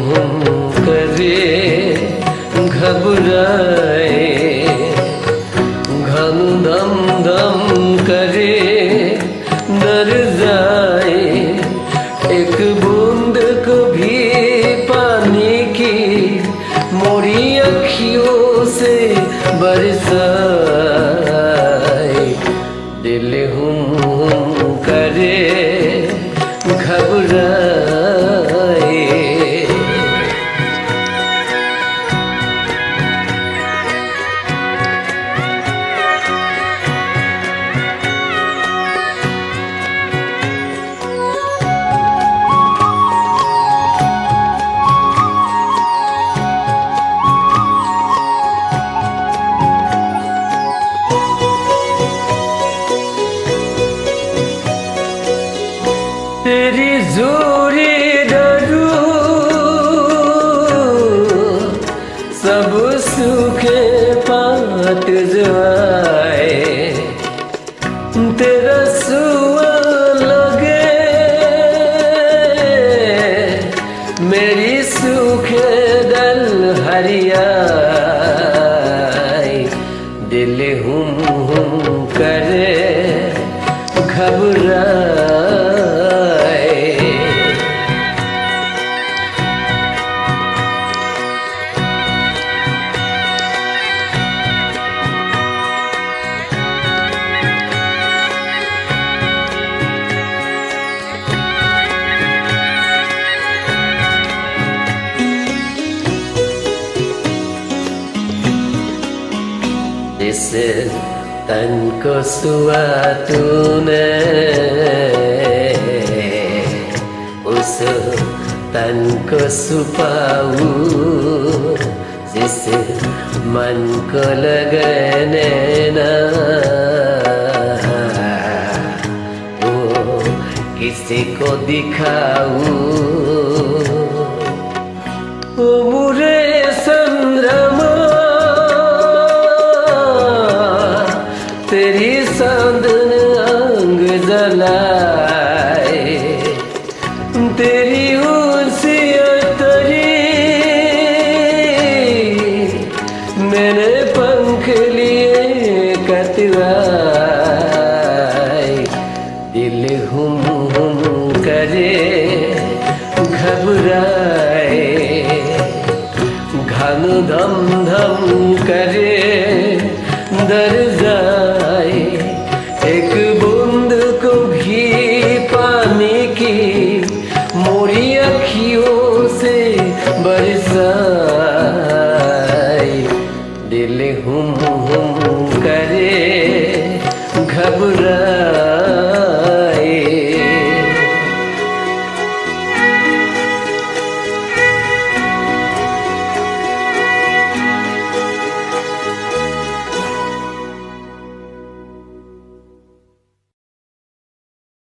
हुम करे घबराए, घम धम धम करे डर जाए। एक बूंद को भी पानी की मोरी अखियों से बरसाए। दिल हुम करे घबराए। तेरी जोरी डरू सब सूखे पात जाए। तेरा सुआ लगे मेरी सूखे दल हरियाए। दिल हुम करे घबराए। जिस तन को सुआ तूने उस तन को सुपाऊं। जिस मन को लगने ना वो किसी को दिखाऊं। ओ मुरे संद्रमा तेरी सांदन अंग जलाए। तेरी उसी अतरी मैंने पंख लिए कतराए। दिल हुम करे घबराए। घम धम धम